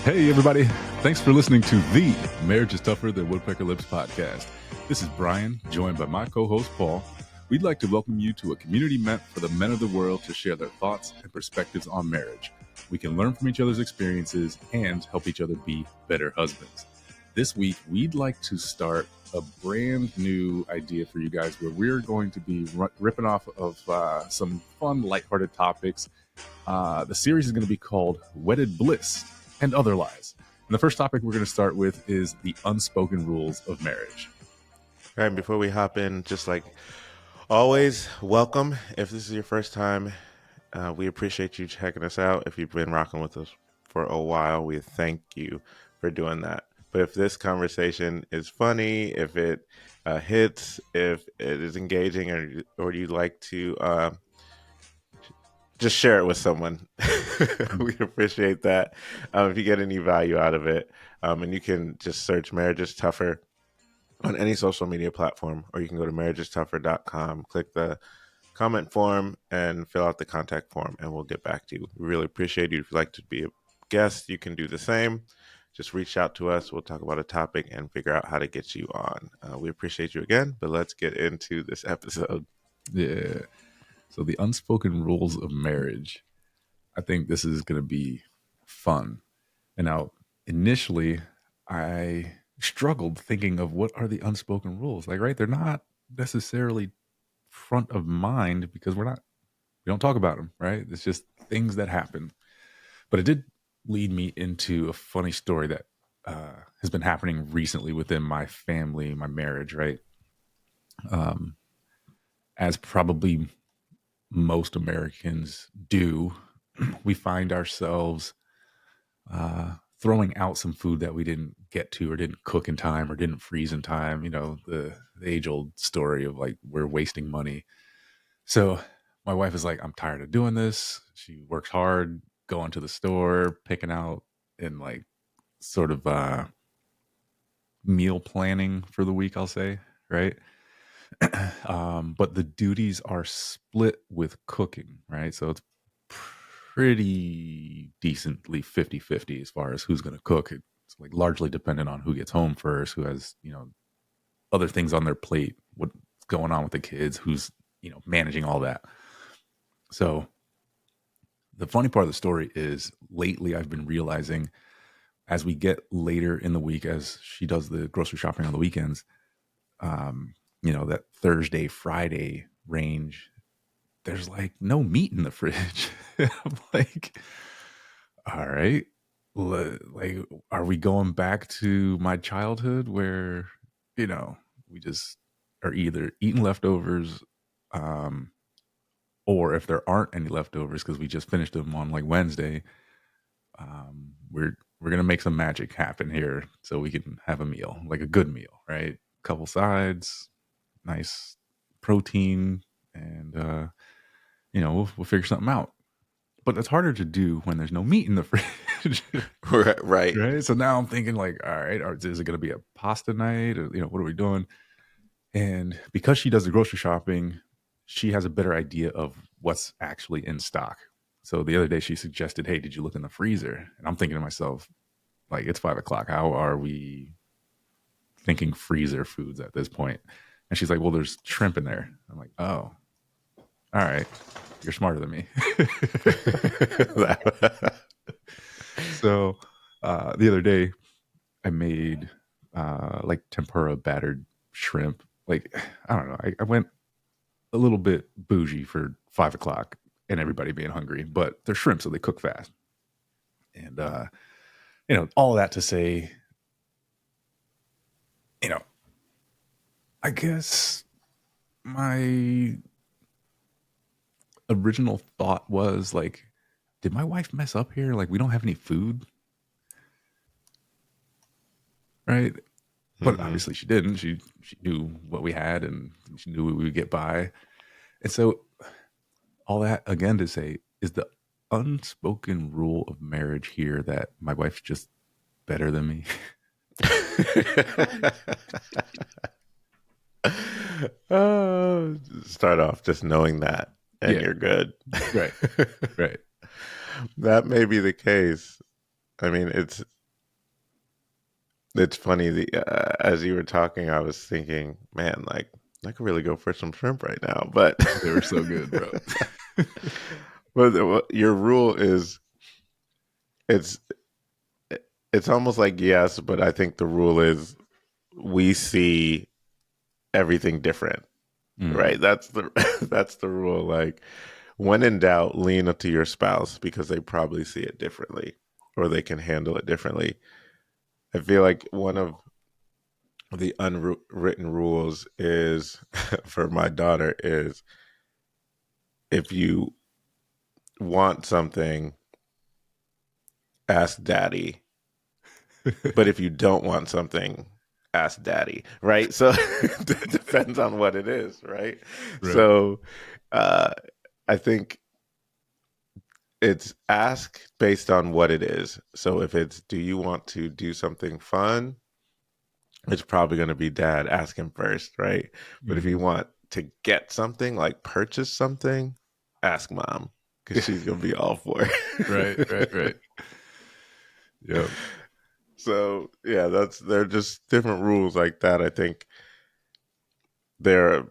Hey, everybody. Thanks for listening to the Marriage is Tougher Than Woodpecker Lips podcast. This is Brian, joined by my co-host, Paul. We'd like to welcome you to a community meant for the men of the world to share their thoughts and perspectives on marriage. We can learn from each other's experiences and help each other be better husbands. This week, we'd like to start a brand new idea for you guys where we're going to be ripping off of some fun, lighthearted topics. The series is going to be called Wedded, Bliss, and Other Lies. And the first topic we're going to start with is the unspoken rules of marriage. All right, before we hop in, just like always, welcome. If this is your first time, we appreciate you checking us out. If you've been rocking with us for a while, we thank you for doing that. But if this conversation is funny, if it hits, if it is engaging, or you'd like to just share it with someone, we'd appreciate that. If you get any value out of it, and you can just search Marriage is Tougher on any social media platform, or you can go to marriageistougher.com, click the comment form and fill out the contact form, and we'll get back to you. We really appreciate you. If you'd like to be a guest, you can do the same. Just reach out to us. We'll talk about a topic and figure out how to get you on. We appreciate you again, but let's get into this episode. Yeah. So the unspoken rules of marriage. I think this is going to be fun. And now, initially, I struggled thinking of what are the unspoken rules. Like, right, they're not necessarily front of mind because we don't talk about them, right? It's just things that happen. But it did lead me into a funny story that has been happening recently within my family, my marriage, right? As probably most Americans do, we find ourselves throwing out some food that we didn't get to or didn't cook in time or didn't freeze in time. You know, the age-old story of like we're wasting money. So my wife is like, I'm tired of doing this. She works hard, going to the store, picking out and like sort of meal planning for the week, I'll say, right? But the duties are split with cooking, right? So it's pretty decently 50-50 as far as who's going to cook. It's like largely dependent on who gets home first, who has, other things on their plate, what's going on with the kids, who's, managing all that. So the funny part of the story is lately I've been realizing as we get later in the week, as she does the grocery shopping on the weekends, that Thursday, Friday range, there's like no meat in the fridge. I'm like, all right, like, are we going back to my childhood where, we just are either eating leftovers, or if there aren't any leftovers because we just finished them on like Wednesday, we're gonna make some magic happen here so we can have a meal, like a good meal, right? Couple sides, nice protein, and we'll figure something out. But it's harder to do when there's no meat in the fridge. Right. Right. So now I'm thinking like, all right, is it going to be a pasta night? Or, what are we doing? And because she does the grocery shopping, she has a better idea of what's actually in stock. So the other day she suggested, hey, did you look in the freezer? And I'm thinking to myself, like, it's 5:00. How are we thinking freezer foods at this point? And she's like, well, there's shrimp in there. I'm like, oh, all right. You're smarter than me. So the other day I made like tempura battered shrimp. Like, I don't know. I went a little bit bougie for 5:00 and everybody being hungry, but they're shrimp, so they cook fast. And, all of that to say, I guess my original thought was like, did my wife mess up here? Like, we don't have any food, right? But obviously she didn't. She knew what we had and she knew we would get by. And so all that again to say is the unspoken rule of marriage here that my wife's just better than me. Start off just knowing that and you're good. Right. That may be the case. I mean, it's funny. As you were talking, I was thinking, man, like I could really go for some shrimp right now. But They were so good, bro. your rule is it's it's almost like yes, but I think the rule is we see everything different, Mm, right? That's the that's the rule. Like when in doubt, lean up to your spouse because they probably see it differently or they can handle it differently. I feel like one of the unwritten rules is for my daughter is if you want something, ask daddy. But if you don't want something, ask daddy, right? So it depends on what it is, right? right. So uh, I think it's ask based on what it is. So if it's, do you want to do something fun? It's probably going to be dad. Ask him first, right? But if you Hmm. want to get something, like purchase something, ask mom because she's going to be all for Right, right, it. right. Yep. So yeah, they're just different rules like that. I think there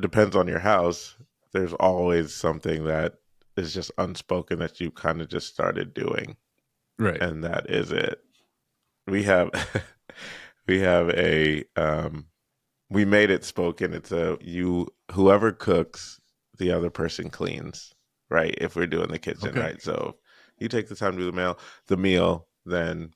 depends on your house. There's always something that is just unspoken that you kind of just started doing, Right. and that is it. We have we have a we made it spoken. It's a you whoever cooks, the other person cleans, right? If we're doing the kitchen, Okay. right? So you take the time to do the meal, then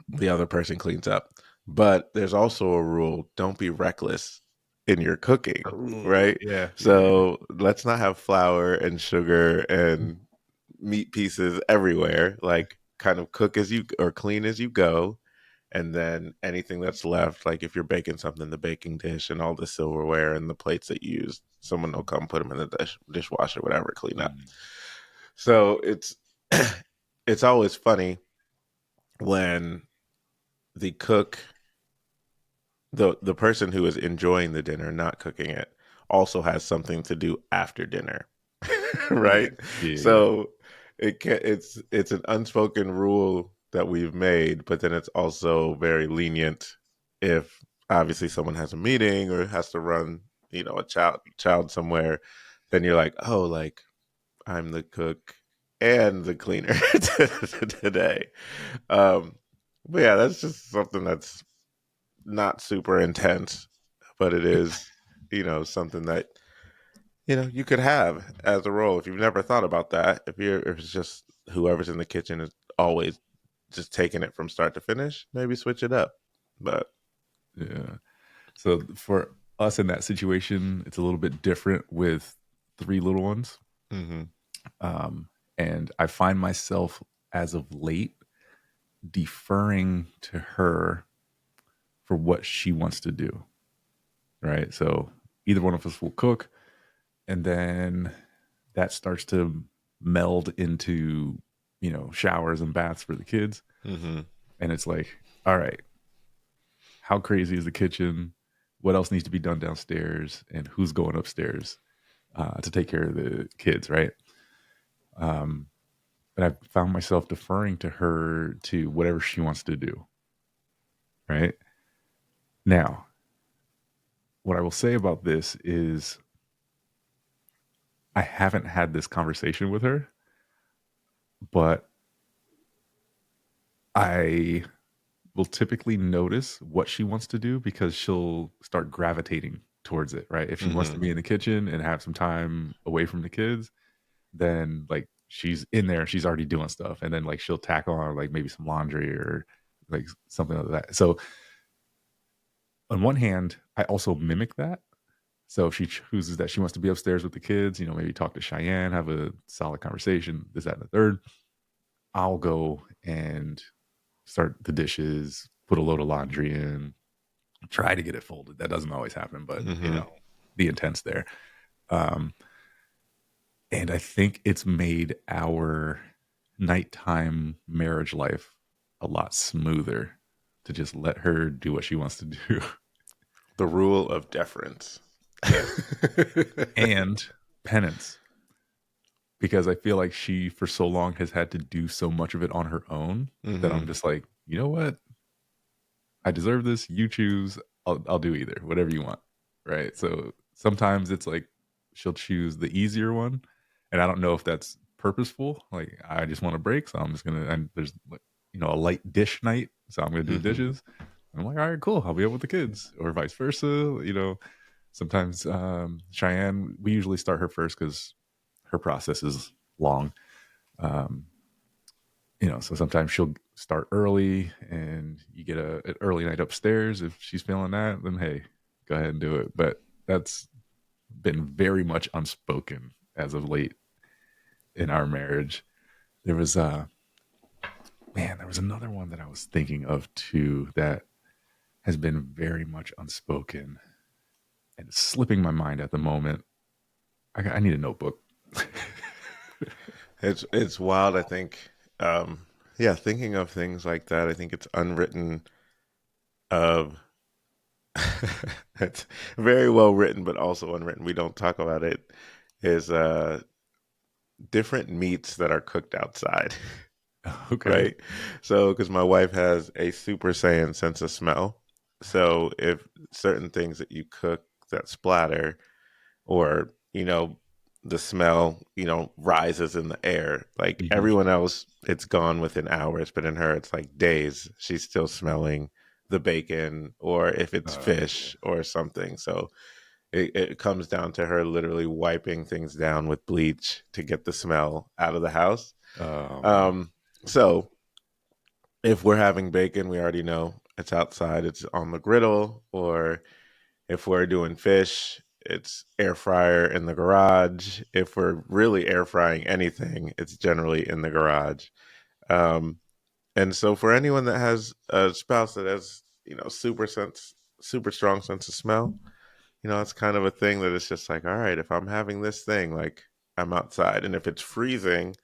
the other person cleans up. But there's also a rule: don't be reckless in your cooking, Ooh, right? yeah, yeah, yeah. So let's not have flour and sugar and meat pieces everywhere. Like kind of cook as you or clean as you go, and then anything that's left, like if you're baking something, the baking dish and all the silverware and the plates that you use, someone will come put them in the dishwasher, whatever, clean up. Mm. So it's it's always funny when the cook, the person who is enjoying the dinner, not cooking it, also has something to do after dinner, right? Right. Yeah, yeah. So it's an unspoken rule that we've made, but then it's also very lenient if obviously someone has a meeting or has to run, a child somewhere, then you're like, oh, like I'm the cook and the cleaner today. Um, but yeah, that's just something that's not super intense, but it is, something that you could have as a role if you've never thought about that. If it's just whoever's in the kitchen is always just taking it from start to finish, maybe switch it up. But Yeah. So for us in that situation, it's a little bit different with three little ones. hmm Um, and I find myself as of late deferring to her for what she wants to do. Right. So either one of us will cook, and then that starts to meld into, showers and baths for the kids. hmm And it's like, all right, how crazy is the kitchen? What else needs to be done downstairs? And who's going upstairs to take care of the kids, right? Um, but I found myself deferring to her to whatever she wants to do, right? Now, what I will say about this is I haven't had this conversation with her, but I will typically notice what she wants to do because she'll start gravitating towards it, right? If she wants to hmm be in the kitchen and have some time away from the kids, then like she's in there, she's already doing stuff. And then like she'll tack on like maybe some laundry or like something like that. So on one hand, I also mimic that. So if she chooses that she wants to be upstairs with the kids, maybe talk to Cheyenne, have a solid conversation, this, that, and the third, I'll go and start the dishes, put a load of laundry in, try to get it folded. That doesn't always happen, but hmm the intent's there. Um, and I think it's made our nighttime marriage life a lot smoother to just let her do what she wants to do. The rule of deference. Yes. And penance. because I feel like she for so long has had to do so much of it on her own that I'm Mm-hmm. just like, you know what? I deserve this. You choose. I'll do either. Whatever you want. Right. So sometimes it's like she'll choose the easier one, and I don't know if that's purposeful. Like I just want a break, so I'm just gonna. And there's like a light dish night, so I'm gonna do the Mm-hmm. dishes. I'm like, all right, cool. I'll be up with the kids, or vice versa. Sometimes Cheyenne, we usually start her first because her process is long. Um, so sometimes she'll start early and you get an early night upstairs. If she's feeling that, then hey, go ahead and do it. But that's been very much unspoken as of late in our marriage. There was there was another one that I was thinking of too that has been very much unspoken and it's slipping my mind at the moment. I need a notebook. It's wild. I think, yeah, thinking of things like that. I think it's unwritten of. It's very well written, but also unwritten. We don't talk about it. Is different meats that are cooked outside, Okay. right? So, because my wife has a super saiyan sense of smell, so if certain things that you cook that splatter, or the smell rises in the air, like Hmm. everyone else it's gone within hours, but in her it's like days. She's still smelling the bacon, or if it's Yeah. fish or something. So it comes down to her literally wiping things down with bleach to get the smell out of the house. Oh man. um so if we're having bacon, we already know it's outside, it's on the griddle. Or if we're doing fish, it's air fryer in the garage. If we're really air frying anything, it's generally in the garage. Um, and so for anyone that has a spouse that has, super strong sense of smell, it's kind of a thing that it's just like, all right, if I'm having this thing, like I'm outside. And if it's freezing,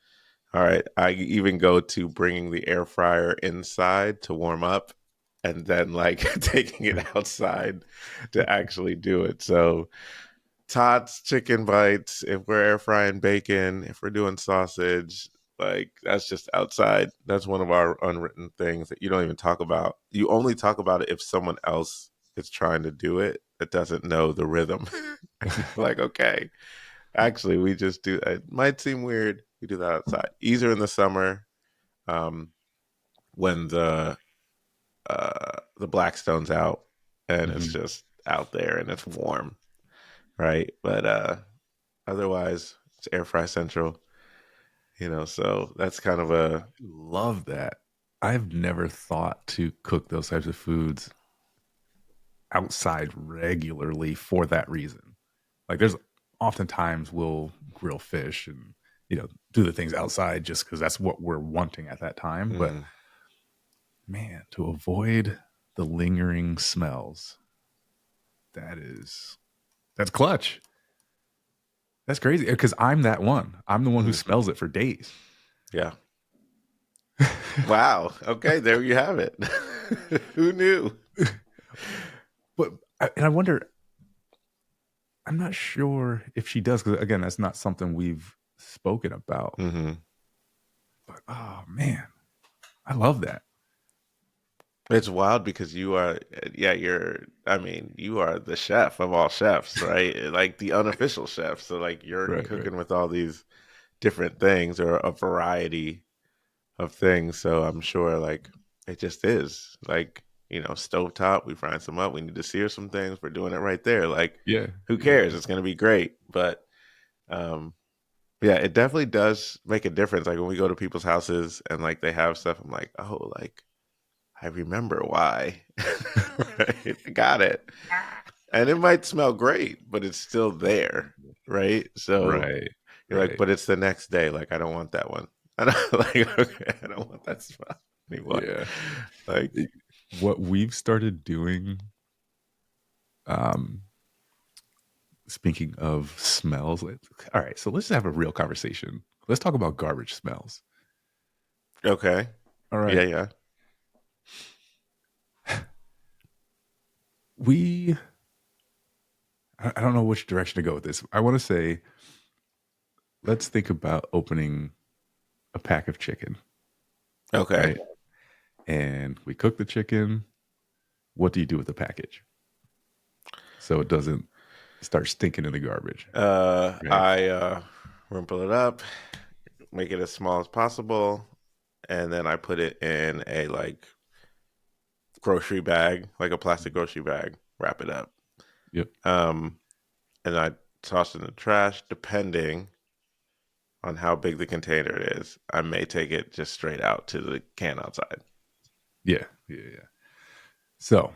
all right, I even go to bringing the air fryer inside to warm up and then like taking it outside to actually do it. So tots, chicken bites, if we're air frying bacon, if we're doing sausage, like that's just outside. That's one of our unwritten things that you don't even talk about. You only talk about it if someone else is trying to do it that doesn't know the rhythm. And you're like, okay, actually, we just do. It might seem weird. We do that outside. Easier in the summer, um, when the Blackstone's out and it's Hmm. just out there and it's warm, right? But otherwise, it's air fry central. So that's kind of a. Love that. I've never thought to cook those types of foods outside regularly for that reason. Like there's oftentimes we'll grill fish and do the things outside just because that's what we're wanting at that time. But Mhm. man, to avoid the lingering smells, that's clutch. That's crazy because I'm that one. I'm the one who Mhm. smells it for days. Yeah. Wow. Okay, there you have it. Who knew? But I wonder. I'm not sure if she does because again, that's not something we've spoken about. Hmm. But oh man, I love that. It's wild because you are, yeah, I mean, you are the chef of all chefs, right? Like the unofficial chef. So, like, you're Right, right. cooking with all these different things, or a variety of things. So, I'm sure, like, it just is. Like, stovetop, we frying some up. We need to sear some things. We're doing it right there. Like, Yeah, who yeah, cares? It's going to be great. But, um, yeah, it definitely does make a difference. Like, when we go to people's houses and, like, they have stuff, I'm like, oh, like, I remember why. Right? I got it. And it might smell great, but it's still there. Right. So right, you're like, right. but it's the next day. Like, I don't want that one. I don't like, okay, I don't want that smell anymore. Yeah. Like, What we've started doing, um, speaking of smells, all right, so let's have a real conversation. Let's talk about garbage smells. okay. All Yeah, right. yeah. We I don't know which direction to go with this. I want to say let's think about opening a pack of chicken, Okay. right? And we cook the chicken. What do you do with the package so it doesn't start stinking in the garbage, right? I rumple it up, make it as small as possible, and then I put it in a like grocery bag, like a plastic grocery bag, wrap it up. Yep. Um, and I toss it in the trash, depending on how big the container is. I may take it just straight out to the can outside. Yeah. Yeah. Yeah. So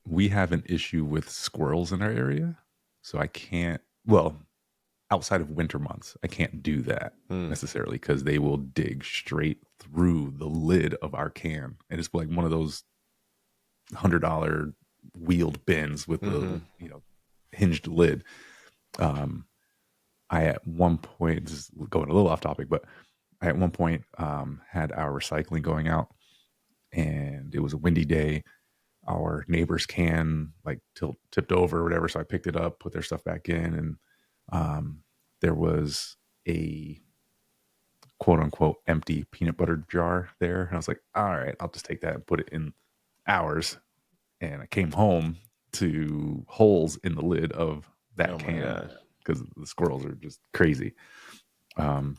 we have an issue with squirrels in our area. So I can't, well, outside of winter months, I can't do that Mm. necessarily because they will dig straight through the lid of our can. And it's like one of those $100 wheeled bins with Mm-hmm. the, hinged lid. Um, I at one point, this is going a little off topic, but I at one point had our recycling going out, and it was a windy day. Our neighbor's can like tipped over or whatever, so I picked it up, put their stuff back in, and um, there was a quote unquote empty peanut butter jar there. And I was like, all right, I'll just take that and put it in ours. And I came home to holes in the lid of that Oh my can gosh. because the squirrels are just crazy. Um,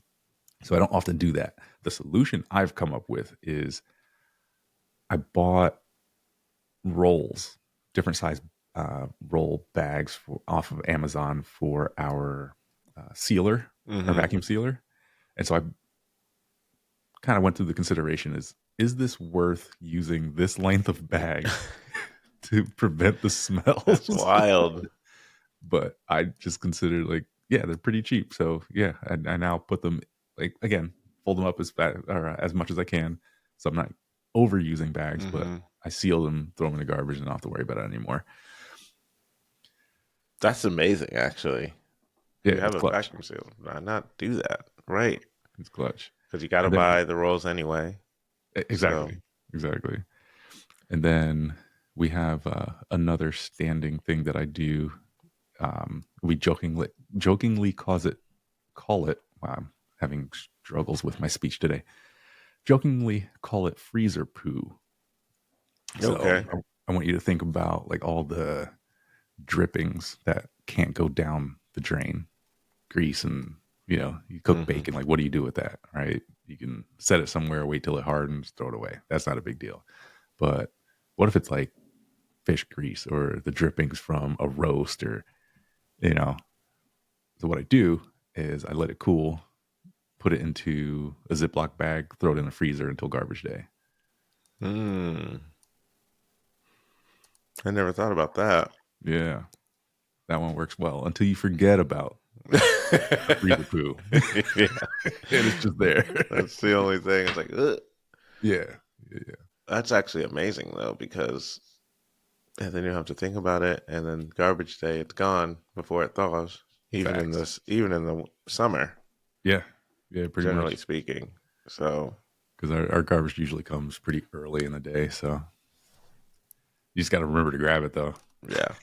so I don't often do that. The solution I've come up with is I bought rolls, different size roll bags off of Amazon for our sealer, our Mm-hmm. vacuum sealer. And so I kind of went through the consideration is this worth using this length of bag to prevent the That's smells? wild. But I just considered like, yeah, they're pretty cheap. So yeah, I now put them like again, fold them up as fast or as much as I can. So I'm not overusing bags, but Mm-hmm. I seal them, throw them in the garbage, and not have to worry about it anymore. That's amazing, actually. Yeah, You have it's a clutch. vacuum seal. Why not do that? Right. It's clutch. Because you got to And then buy the rolls anyway. So, exactly, exactly. And then we have another standing thing that I do. We jokingly call it. Wow, I'm having struggles with my speech today. Jokingly call it freezer poo. So okay. I want you to think about like all the drippings that can't go down the drain, grease, and you cook Mm-hmm. bacon. Like, what do you do with that? Right? You can set it somewhere, wait till it hardens, throw it away. That's not a big deal. But what if it's like fish grease or the drippings from a roast or you know? So what I do is I let it cool, put it into a Ziploc bag, throw it in the freezer until garbage day. Mm. I never thought about that. Yeah, that one works well until you forget about freezer poo, Yeah. and it's just there. That's the only thing. It's like, ugh. Yeah, yeah, That's actually amazing, though, because and then you have to think about it, and then garbage day, it's gone before it thaws. facts. Even in the summer, Yeah, yeah, pretty generally much. speaking. So, Because our garbage usually comes pretty early in the day, so you just got to remember to grab it though. yeah,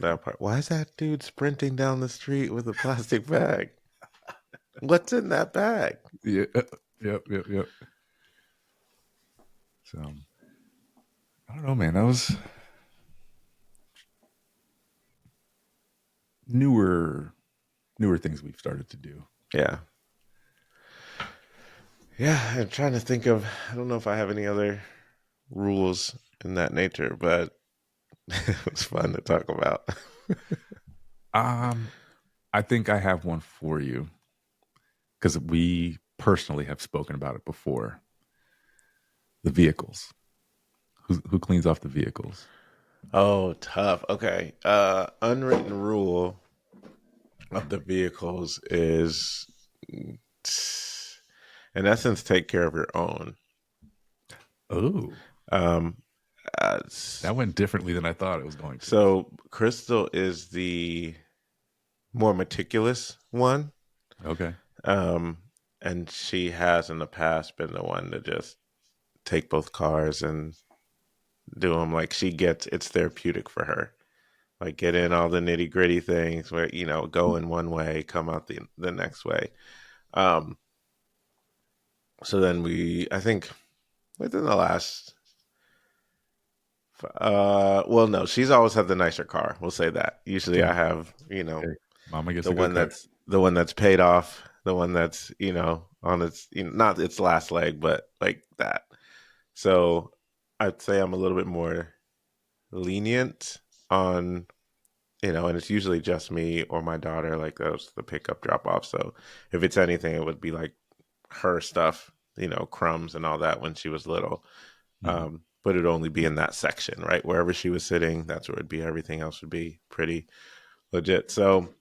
that part. Why is that dude sprinting down the street with a plastic bag? What's in that bag? Yeah, yep, yep, yep. So I don't know, man. That was newer, newer things we've started to do. Yeah. Yeah, I'm trying to think of, I don't know if I have any other rules in that nature, but it was fun to talk about. Um, I think I have one for you because we personally have spoken about it before. The vehicles. Who cleans off the vehicles? Oh, tough. Okay. Unwritten rule of the vehicles is, in essence, take care of your own. Oh, Um, s- that went differently than I thought it was going to. so Crystal is the more meticulous one. Okay. Um, and she has in the past been the one to just take both cars and do them like she gets it's therapeutic for her. like get in all the nitty gritty things where, go in one way, come out the next way. Um, so then I think within the last, well, no, she's always had the nicer car. We'll say that. Usually I Okay. have, Hey, mama gets the a good one car. that's paid off, the one that's, on its, not its last leg, but like that. So I'd say I'm a little bit more lenient on, and it's usually just me or my daughter, like those the pickup drop off. So if it's anything, it would be like her stuff, crumbs and all that when she was little. Mhm. But it'd only be in that section, right? Wherever she was sitting, that's where it'd be. Everything else would be pretty legit. So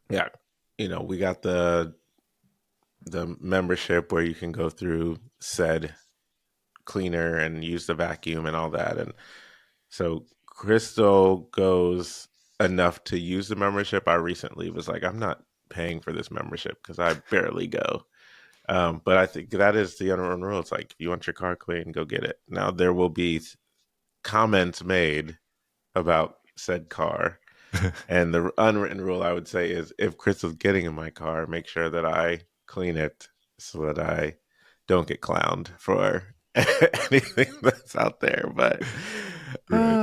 yeah, we got the membership where you can go through said cleaner and use the vacuum and all that. And so Crystal goes enough to use the membership. I recently was like, I'm not paying for this membership because I barely go. But I think that is the unwritten rule. It's like, if you want your car clean, go get it. Now, there will be comments made about said car. And the unwritten rule, I would say, is if Crystal's getting in my car, make sure that I clean it so that I don't get clowned for anything that's out there. But Right.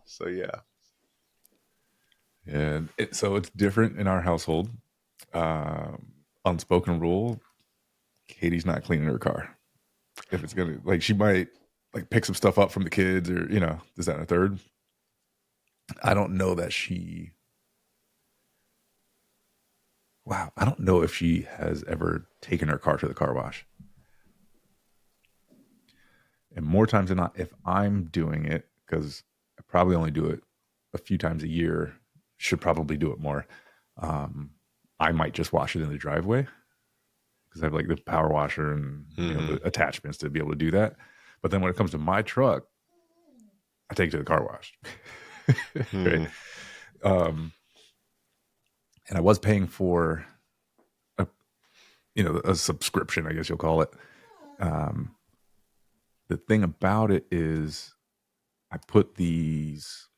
so yeah. And so it's different in our household. Unspoken rule: Katie's not cleaning her car. If it's gonna, like, she might like pick some stuff up from the kids, or this, that, and a third. I don't know that she. Wow, I don't know if she has ever taken her car to the car wash. And more times than not, if I'm doing it, because I probably only do it a few times a year, should probably do it more. Um, I might just wash it in the driveway because I have like the power washer and Hmm. the attachments to be able to do that. But then when it comes to my truck, I take it to the car wash. Right. Hmm. Um, and I was paying for a a subscription, I guess you'll call it. Um, the thing about it is I put these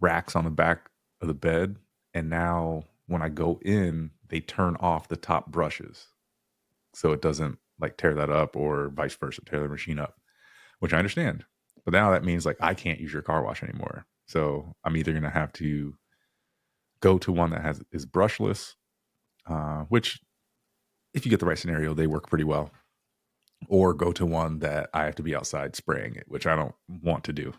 racks on the back of the bed, and now when I go in, they turn off the top brushes so it doesn't like tear that up, or vice versa, tear the machine up, which I understand. But now that means like I can't use your car wash anymore. So I'm either going to have to go to one that is brushless, which if you get the right scenario, they work pretty well, or go to one that I have to be outside spraying it, which I don't want to do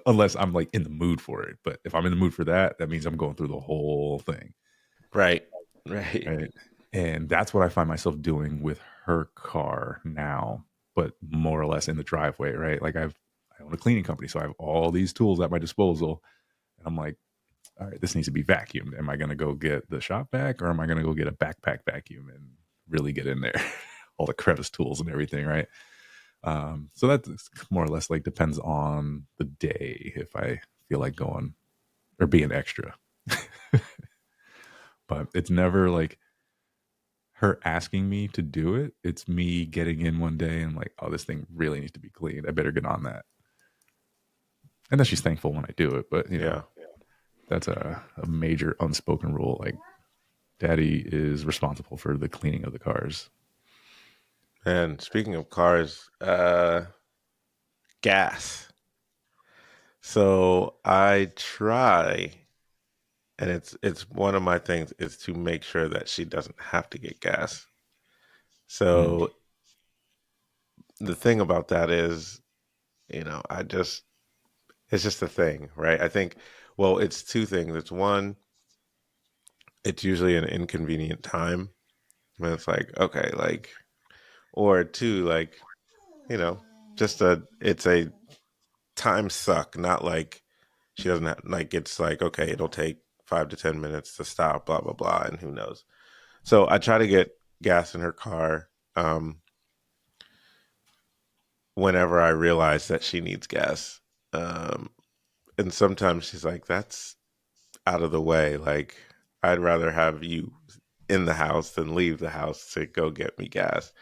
unless I'm like in the mood for it. But if I'm in the mood for that, that means I'm going through the whole thing. Right. Right. Right. And that's what I find myself doing with her car now, but more or less in the driveway, right? Like I own a cleaning company, so I have all these tools at my disposal. And I'm like, all right, this needs to be vacuumed. Am I going to go get the shop vac, or am I going to go get a backpack vacuum and really get in there? All the crevice tools and everything, right? So that more or less like depends on the day if I feel like going or being extra. But it's never like her asking me to do it. It's me getting in one day and like, oh, this thing really needs to be cleaned. I better get on that. And then she's thankful when I do it. But Yeah. that's a major unspoken rule. Like, daddy is responsible for the cleaning of the cars. And speaking of cars, gas. So I try, and it's one of my things is to make sure that she doesn't have to get gas. Mm. So the thing about that is, I just it's just a thing, right? I think, well, it's two things. It's one, it's usually an inconvenient time when it's like, okay, like, or two, like, you know, it's a time suck, not like she doesn't have, like, it's like, okay, it'll take 5 to 10 minutes to stop, blah, blah, blah, and who knows. So I try to get gas in her car whenever I realize that she needs gas. Um, and sometimes she's like, that's out of the way. Like, I'd rather have you in the house than leave the house to go get me gas.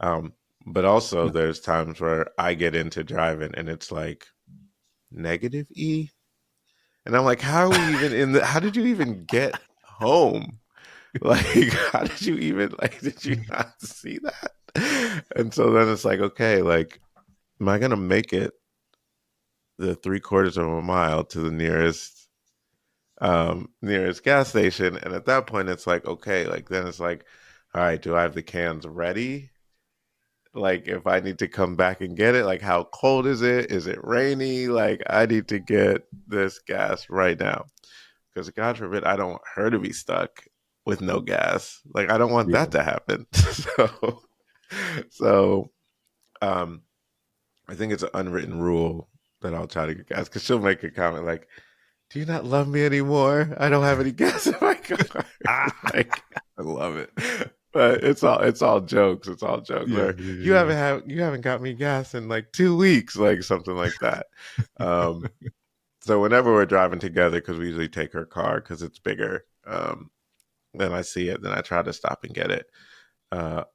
Um, but also, there's times where I get into driving and it's like negative E. And I'm like, how are we even in the? How did you even get home? Like, how did you even like? Did you not see that? And so then it's like, okay, like, am I gonna make it the 3/4 of a mile to the nearest gas station? And at that point, it's like, okay, like then it's like, all right, do I have the cans ready? Like, if I need to come back and get it, like, how cold is it? Is it rainy? Like, I need to get this gas right now because God forbid I don't want her to be stuck with no gas. Like, I don't want Yeah. that to happen. So, um, I think it's an unwritten rule that I'll try to get gas because she'll make a comment like, "Do you not love me anymore? I don't have any gas in my car." Ah, Like, I love it. but it's all jokes. It's all jokes. Yeah, Or yeah, yeah. you haven't got me gas in like 2 weeks, like something like that. Um, so whenever we're driving together, because we usually take her car because it's bigger. Then I see it, then I try to stop and get it.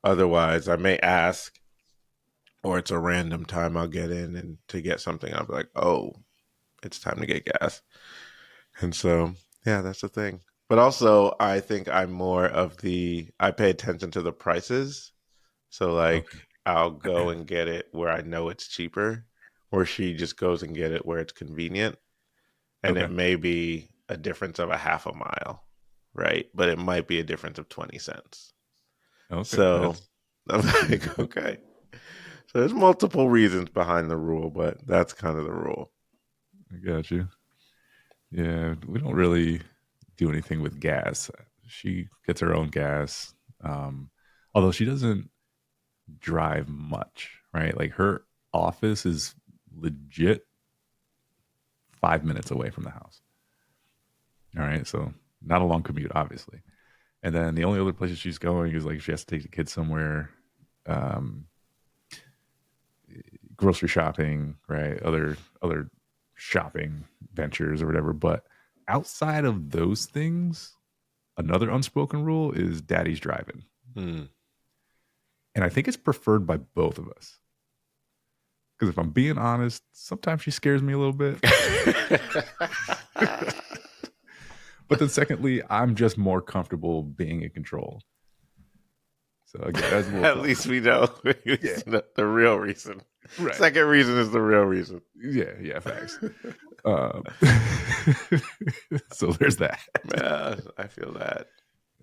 Otherwise, I may ask, or it's a random time I'll get in and to get something. I'll be like, oh, it's time to get gas. And so, yeah, that's the thing. But also, I think I'm more of I pay attention to the prices. So, Okay. like, I'll go and get it where I know it's cheaper, or she just goes and get it where it's convenient. And it Okay. may be a difference of a half a mile, right? But it might be a difference of 20 cents. Okay. So That's I'm like, okay. So there's multiple reasons behind the rule, but that's kind of the rule. I got you. Yeah, we don't really do anything with gas. She gets her own gas. Um, Although she doesn't drive much, right? Like her office is legit 5 minutes away from the house. All right. So not a long commute, obviously. And then the only other places she's going is like she has to take the kids somewhere, um, grocery shopping, right? Other shopping ventures or whatever. But outside of those things, another unspoken rule is daddy's driving. Hmm. And I think it's preferred by both of us. Because if I'm being honest, sometimes she scares me a little bit. But then secondly, I'm just more comfortable being in control. So again, that's a little At fun. least we know Yeah. the real reason. Right. Second reason is the real reason. Yeah, yeah, facts. Um, so there's that. Yeah, I feel that.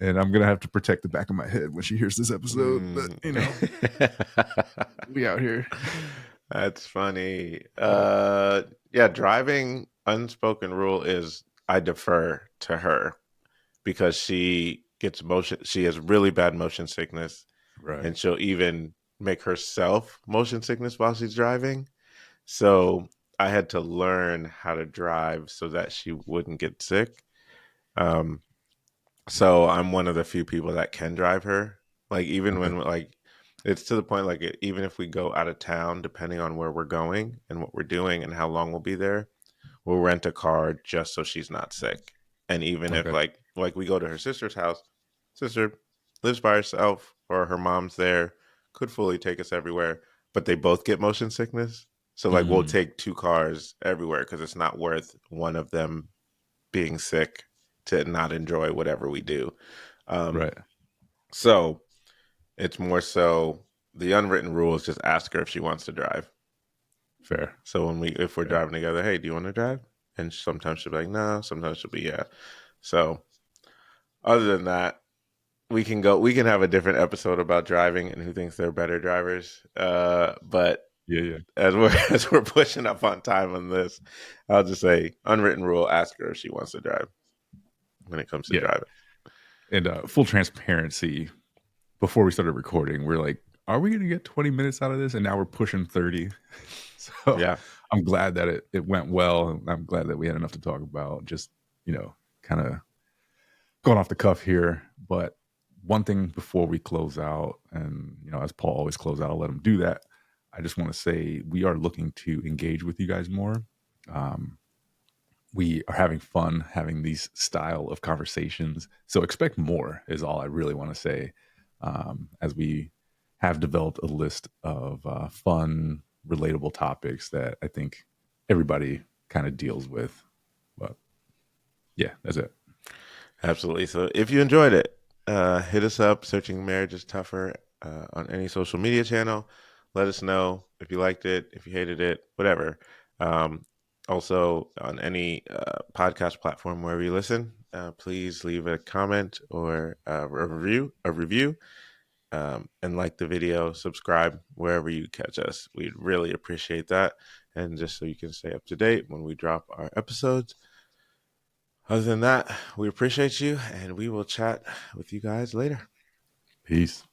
And I'm gonna have to protect the back of my head when she hears this episode. But Mm. we out here. That's funny. Yeah. Yeah, driving unspoken rule is I defer to her because she has really bad motion sickness Right. and she'll even make herself motion sickness while she's driving. So I had to learn how to drive so that she wouldn't get sick. Um, so I'm one of the few people that can drive her. Like even Okay. when like it's to the point like even if we go out of town, depending on where we're going and what we're doing and how long we'll be there, we'll rent a car just so she's not sick. And even if Okay. like we go to her sister's house, sister lives by herself or her mom's there, could fully take us everywhere, but they both get motion sickness. So like we'll Mm, take two cars everywhere because it's not worth one of them being sick to not enjoy whatever we do. Um, right. so it's more so the unwritten rule is just ask her if she wants to drive. Fair. So if we're Fair. driving together, hey, do you want to drive? And sometimes she'll be like, no. Sometimes she'll be yeah. So other than that, we can have a different episode about driving and who thinks they're better drivers. But Yeah, yeah. as we're as we're pushing up on time on this, I'll just say unwritten rule: ask her if she wants to drive when it comes to Yeah. driving. And full transparency, before we started recording, we're like, are we gonna get 20 minutes out of this? And now we're pushing 30. So Yeah, I'm glad that it went well. I'm glad that we had enough to talk about. Just, kind of going off the cuff here. But one thing before we close out, and as Paul always close out, I'll let him do that. I just want to say we are looking to engage with you guys more. Um, we are having fun having these style of conversations. So expect more is all I really want to say. As we have developed a list of fun, relatable topics that I think everybody kind of deals with. But Yeah, that's it. Absolutely. So if you enjoyed it, hit us up searching Marriage is Tougher on any social media channel. Let us know if you liked it, if you hated it, whatever. Um, Also, on any podcast platform wherever you listen, please leave a comment or a review, and like the video, subscribe wherever you catch us. We'd really appreciate that. And just so you can stay up to date when we drop our episodes. Other than that, we appreciate you and we will chat with you guys later. Peace.